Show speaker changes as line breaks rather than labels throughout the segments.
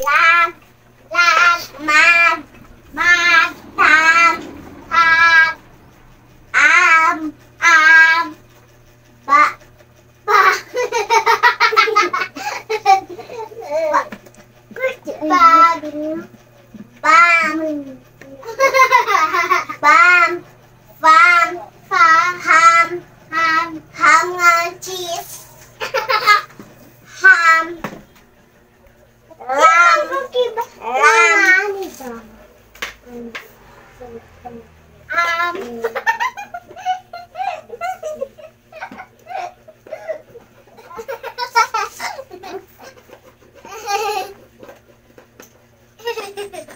lag, lag, mag, mag, tag, tag, ba, ba. Bam, bam, bam, bam, ham, ham, ham nga cheese, ham, lam, lam,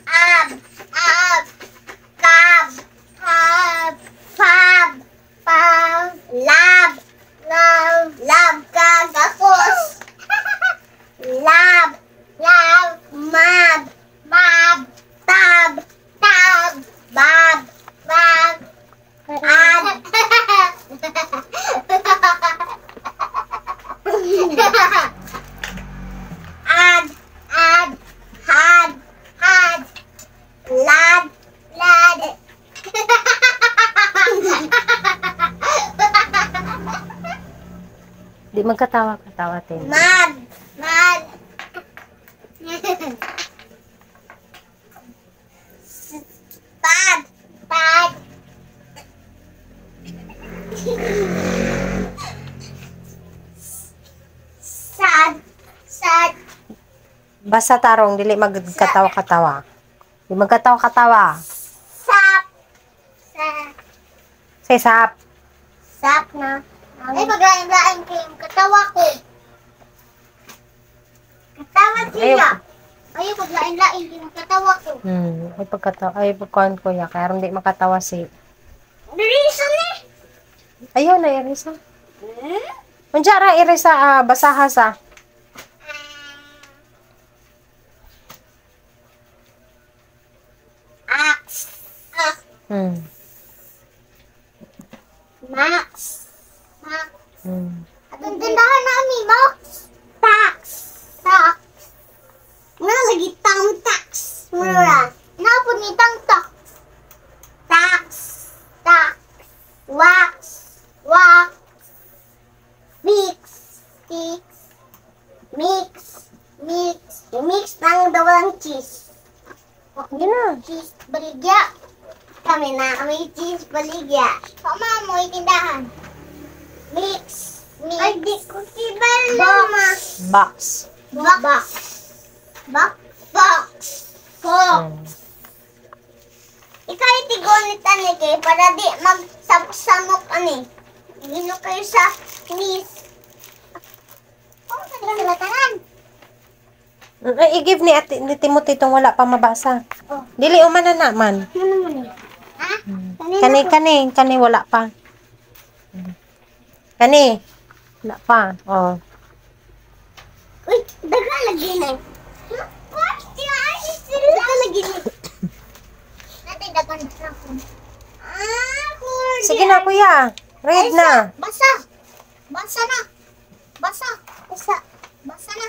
ab, ab, tab, tab, fab, fab, lab, lab, lab kagakos, lab, lab, mab, mab, tab, tab, bab, bab, ad, ad, ad, had, had, lad, lad.
Di magkatawa-katawa, Tin.
Mad, mad. Pad, pad. Sad, sad.
Basta tarong, dili magkatawa-katawa. Di magkatawa-katawa.
Sap, sap.
Say sap.
Sap na. Ay, paglaing-laing ko yung katawa ko. Katawa siya. Ay, paglaing-laing ko yung katawa ko.
Ay pagkatawa, ay pagkuhan ko ya. Kaya rin di makatawa si...
Reason eh.
Ayun na, Irisa. Manjara, Irisa, basaha sa...
Ax. Ax. Max. Max. Atong tindahan namin, Max. Tax. Tax. Nga lagi tang tax. Mura. Napon ni tang tax. Tax. Tax. Wax. Wax. Fix. Fix. Mix. Mix. Mix ng dawalang cheese.
Yun na.
Cheese baligya. Kami na may cheese baligya. Mama mo itindahan. Mix. Mix. Ay, di ko kibalo, ma.
Box.
Box. Box. Box. Box. Box. Ikaw itigonit ani kay para di magsabsamok ani. Gino kayo sa miss. Oh, kanila sila tanan.
Ay, i-give ni Timothy itong wala pa mabasa.
Oh.
Dili umana naman.
Ano naman eh? Ha? Kanina ko.
Kani wala pa. Kani. Wala pa. Oh.
Uy, daga lagi na. What? Daga lagi na. Natin dagan na ako. Kuya.
Sige na, kuya. Read na.
Basa. Basa na. Basa. Basa. Basa na.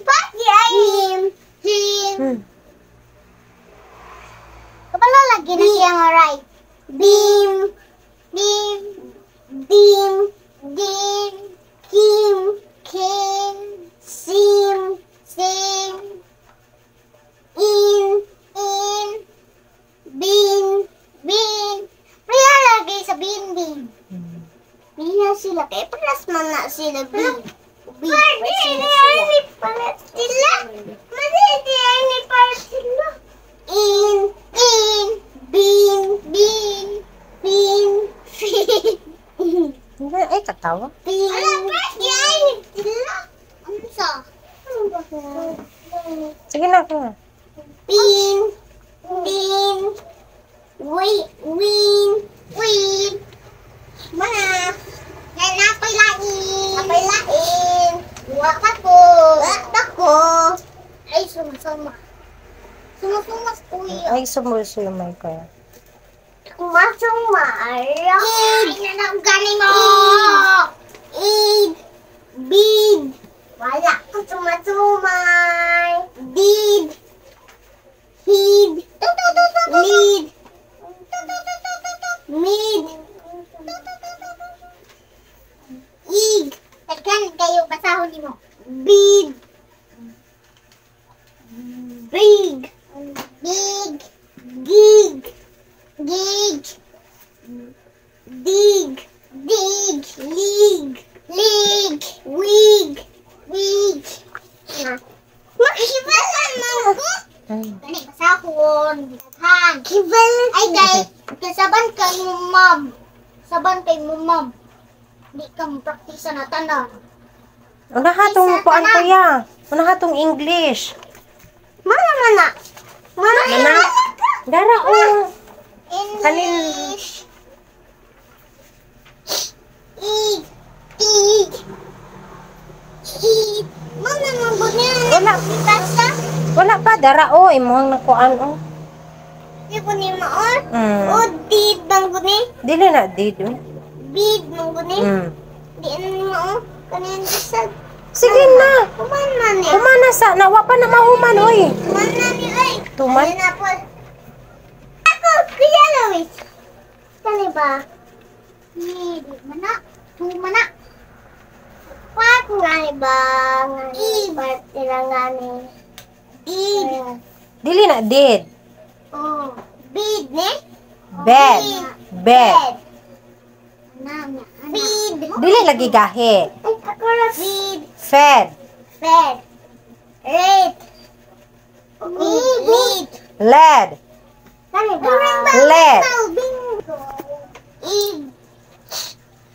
Pagi ay him. Kapala lagi na siyang right. Beam. Beam. Beam. Dim. Kim. Kim. Sim. Sim. In. Bin. Bin. Kaya lagi sa bin. Bin sila. Kaya paras man na sila bin. Bin. Ini paras sila. Ini paras sila. In. Bin. Bin. Bin.
Ay, katawa.
Bin. Ini sila. Ano sa?
Sige na, kuya.
Bin. Bin. Win. Mana? Yan napay lain. Napay lain. Wak ako. Ay, sumasama. Sumasumas kuya.
Ay, sumulso yung mic ko.
Sumasama. Ay, nanang gani mo. Id. Bid. Wala ko sumasumay. Did. Hid. Lead. Mid. Ig. Tagkan kayo basahon nimo. Bid. Big. Big. Gig. Gig. Dig. Dig. Lig. Lig. Wig. Wig. Makibalan mo ko. Gani basahon. Han. Kibalan. Ay guys, kasaban kay mo ma'am. Saban kay mo ma'am. Di ka mapraktisa na tanan.
Unaha tong kuan kuya. Unaha tong English.
Mana.
Mana? Dara o.
English. Ig. Ig. Ig. Mana mo bunyan?
Wala.
Basta.
Wala pa dara o imong nakuan o.
Di po ni maon.
Mm.
O did bang guni?
Dili na did.
Bid bang guni?
Mm.
Di ano ni maon? Kanin bisag.
Sige na.
Kumana ni.
Humana sa nawa pa na mahuman oy.
Kumana ni ay.
Tuman.
Ayun na po. Ako, Kuya Luis. Kani ba? Di mana. Tumana. Wag nga ba? Ibat tilangani. Bid.
Dili na did.
Oh. Bid ne?
Bed. Bed.
Feed.
Dili lagi gahi.
Ako na feed.
Fed.
Fed. Rate. Meat.
Led.
Kani ba?
Led.
Bingo. Ig.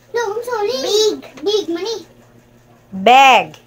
No, I'm sorry. Big. Big money.
Bag.